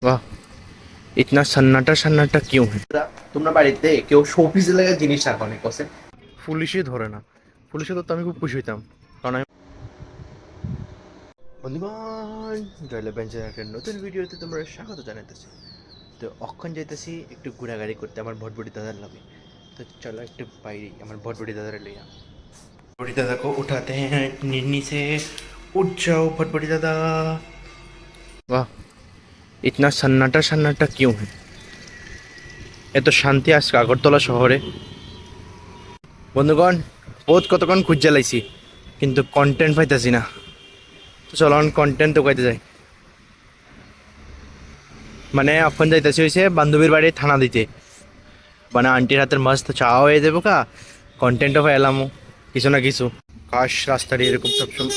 वाह, इतना सन्नाटा सन्नाटा क्यों है? তোমরা বাড়িতে কেউ শোপিস লাগা জিনিস রাখো অনেক কসে পুলিশই ধরে না। পুলিশে তো আমি খুব খুশি হইতাম, কারণ আমি বন্ধুগণ জয়লা বেঞ্চের একটা নতুন ভিডিওতে তোমরা স্বাগত জানাইতেছি। তো অক্ষণ যাইতেছি একটু ঘোরাঘুরি করতে আমার ভটভটি দাদার লাগে। তো চলো একটু বাইরে আমার ভটভটি দাদার লইয়া। भटभटी दादा को उठाते हैं निन्नी से। उठ जाओ भटभटी दादा। वाह, इतना सन्नाटा सन्नाटा क्यों है? এত শান্তি আজকে আগরতলা শহরে। বন্ধুগণ বহুত কতক্ষণ খুঁজে লাইছি কিন্তু কন্টেন্ট পাইতেছি না। তো চলো কন্টেন্ট তো কইতে যাই। মানে এখন যাইতেছি হয়েছে বান্ধবীর বাড়ি থানা দিতে, মানে আন্টির হাতের মস্ত চাওয়া হয়ে যাবো কা, কন্টেন্টও পাইলাম কিছু না কিছু। কাশ রাস্তাটি এরকম সবসময়।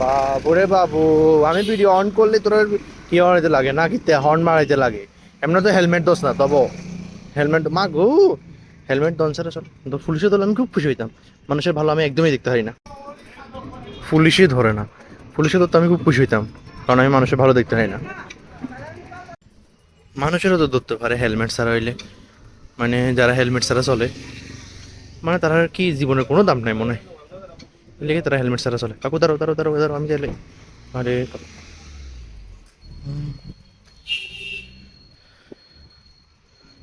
বাবুরে বাবু, আমি ভিডিও অন করলে তোর কি হওয়াইতে লাগে না কি হর্ন মারাইতে লাগে? এমন তো হেলমেট দোস না তব হেলমেট মা গো, হেলমেট দন ছাড়া চল। তো পুলিশে ধরলে আমি খুব খুশি হইতাম। মানুষের ভালো আমি একদমই দেখতে পারি না, পুলিশই ধরে না। পুলিশে ধরতে আমি খুব খুশি হইতাম, কারণ আমি মানুষের ভালো দেখতে পারি না। মানুষেরও তো ধরতে পারে হেলমেট ছাড়া হইলে, মানে যারা হেলমেট ছাড়া চলে, মানে তারা কি জীবনের কোনো দাম নাই মনে হয়, লেগে তারা হেলমেট ছাড়া চলে। কাকু দাঁড়ো দাঁড়ো দাঁড়ো দাঁড়ো, আমি চাইলে আরে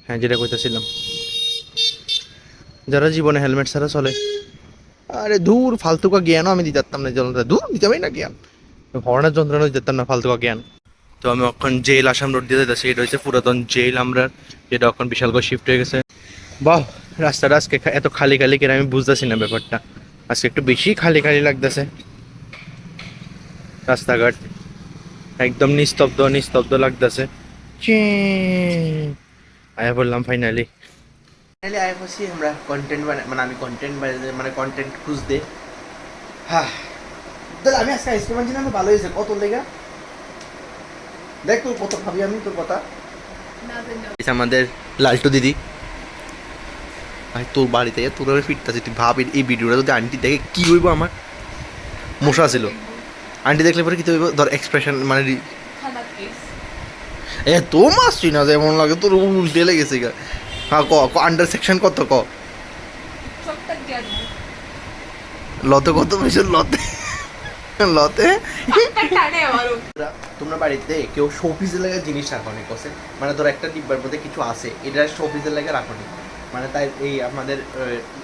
হ্যাঁ যেটা কইতেছিলাম, যারা জীবনে হেলমেট ছাড়া চলে, আরে দূর ফালতুকা জ্ঞানও আমি দিতাম না, দূর দিতামই না জ্ঞান, হর্নের যন্ত্রণা দিতাম না ফালতুকা জ্ঞান। তো আমি এখন জেল আসাম রোড দিয়ে যাচ্ছি, এটা হচ্ছে পুরাতন জেল আমরা, যেটা এখন বিশাল করে শিফট হয়ে গেছে। বাহ, রাস্তাটা আজকে এত খালি খালি কেন আমি বুঝতেছি না ব্যাপারটা। আজকে একটু বেশি খালি খালি লাগতেছে রাস্তাঘাট, একদম নিস্তব্ধ নিস্তব্ধ লাগতেছে। আয়া বললাম ফাইনালি ফাইনালি আয়া বসি আমরা কন্টেন্ট মানে আমি কন্টেন্ট মানে কন্টেন্ট খুঁজতে। হ্যাঁ তাহলে আমি আজকে আইসক্রিম আনছি না, আমি ভালো হয়েছে কত লেগা দেখ তোর কত ভাবি আমি তোর কথা। আমাদের লালটু দিদি ভাই তোর বাড়িতে তোর ফিরতেছি, তুই ভাব এই ভিডিওটা যদি আন্টি দেখে কি হইব আমার। মশা ছিল, আন্টি দেখলে পরে কি হইব ধর এক্সপ্রেশন মানে এ তো মাসছি না যেমন লাগে তোর উল্টে লেগেছে গা। হ্যাঁ ক আন্ডার সেকশন কত ক লতে কত বেশি লতে লতে। তোমরা বাড়িতে কেউ শোপিসের লাগে জিনিস রাখো নি কসে, মানে ধর একটা ডিব্বার মধ্যে কিছু আছে এটা শোপিসের লাগে রাখো নি, মানে তাই এই আমাদের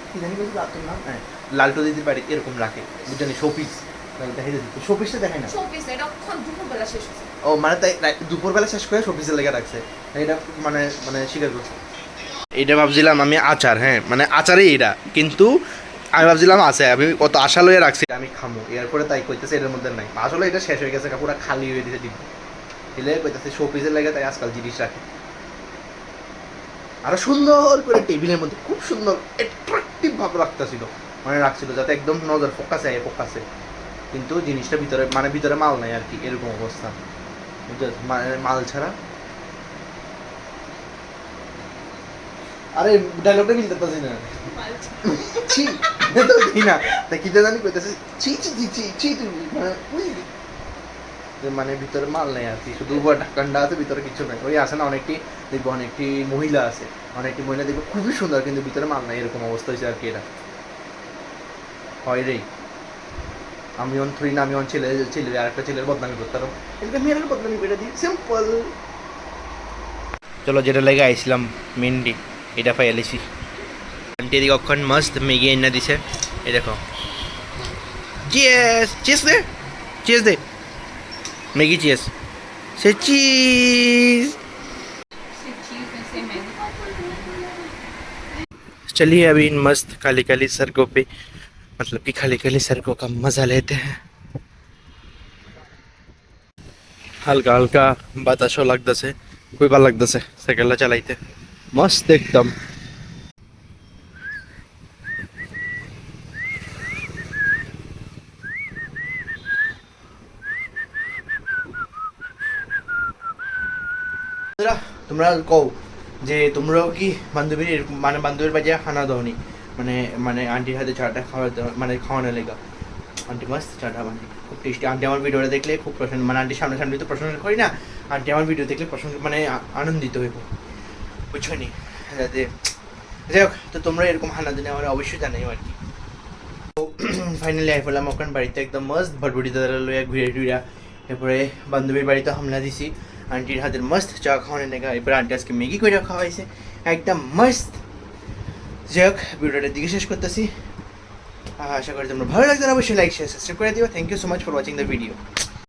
কি জানি বলছি তোর নাম, হ্যাঁ লালটু দিদির বাড়িতে এরকম রাখে বুঝলি শোপিস। দেখাই দিচ্ছি শোপিসটা দেখাই না, ও মানে তাই দুপুরবেলা শেষ করে শোপিসের লেগে রাখছে এটা, মানে মানে স্বীকার করছে। এটা ভাবছিলাম আমি আচার, হ্যাঁ মানে আচারই এটা, কিন্তু আমি ভাবছিলাম আছে, আমি কত আশা লইয়ে রাখছি আমি খামো, এরপরে তাই কইতেছে এটার মধ্যে নাই, আসলে এটা শেষ হয়ে গেছে পুরো খালি হয়ে দিতে দিব দিলে কইতেছে শোপিসের লেগে তাই আজকাল জিনিস রাখে। আরো সুন্দর করে টেবিলের মধ্যে খুব সুন্দর অ্যাট্রাকটিভ ভাবে রাখতেছিল, মানে রাখছিল যাতে একদম নজর ফোকাসে ফোকাসে, কিন্তু জিনিসটা ভিতরে মানে ভিতরে মাল নাই আর কি, এরকম অবস্থা মাল ছাড়া। আরে ডায়লগটা মিলতে পারছি না, ছি তো কি না তা কি জানি কইতাছে ছি ছি ছি ছি ছি তুমি মানে বুঝলি, মানে ভিতরে মাল নাই আর কি, শুধু উপর ঢাকান্ডা আছে ভিতরে কিছু নাই। ওই আছে না অনেকটি দেখবো, অনেকটি মহিলা আছে, অনেকটি মহিলা দেখবো খুবই সুন্দর কিন্তু ভিতরে মাল নাই, এরকম অবস্থা হয়েছে আর কি। এটা হয় রে, আমি অন থ্রি না আমি অন ছেলে ছেলে আর একটা ছেলের বদনামি করতাম, এটা মেয়ের বদনামি করে দিই সিম্পল। চলো যেটা লেগে আইছিলাম মেনলি এটা পাই এলেছি। আন্টি এদিকে অক্ষণ মস্ত ম্যাগি এনে দিছে, এই দেখো চিয়েস চিয়েস দে চিয়েস দে ম্যাগি চিয়েস से चीज। चलिए अभी इन मस्त काली काली सड़कों पे, मतलब कि खाली खाली सड़कों का मजा लेते हैं। हल्का हल्का बातासो लगता कोई बार लगता साइकिल चलाइते मस्त एकदम। তোমরা কও যে তোমরাও কি বান্ধবীর মানে বান্ধবীর বাজে খানা দাওনি, মানে মানে আন্টির হাতে চাটা খাওয়াতে মানে খাওয়ানো লেগা। আন্টি মস্ত চাটা বানায়, খুব টেস্টি। আন্টি আমার ভিডিওটা দেখলে খুব প্রশংসা, মানে আন্টি সামনাসামনি তো প্রশংসা করি না, আন্টি আমার ভিডিও দেখলে প্রশংসা মানে আনন্দিত হইব, বুঝছো নি? যাতে যাই হোক, তো তোমরা এরকম হানা দিনে আমার অবশ্যই জানাই আর কি। তো ফাইনালি আই পেলাম ওখান বাড়িতে একদম মস্ত ভটভটি দাদা লইয়া ঘুরে টুইরা, এরপরে বান্ধবীর বাড়িতে হামলা দিছি আন্টির হাতের মস্ত চা খাওয়ানোর লেগা। এরপরে আন্টি আজকে ম্যাগি করে খাওয়াইছে একদম মস্ত। যাই হোক, ভিডিওটার দিকে শেষ করতেছি। আশা করি তোমরা ভালো লাগছে, অবশ্যই লাইক শেয়ার সাবস্ক্রাইব করে দিও। Thank you so much for watching the video.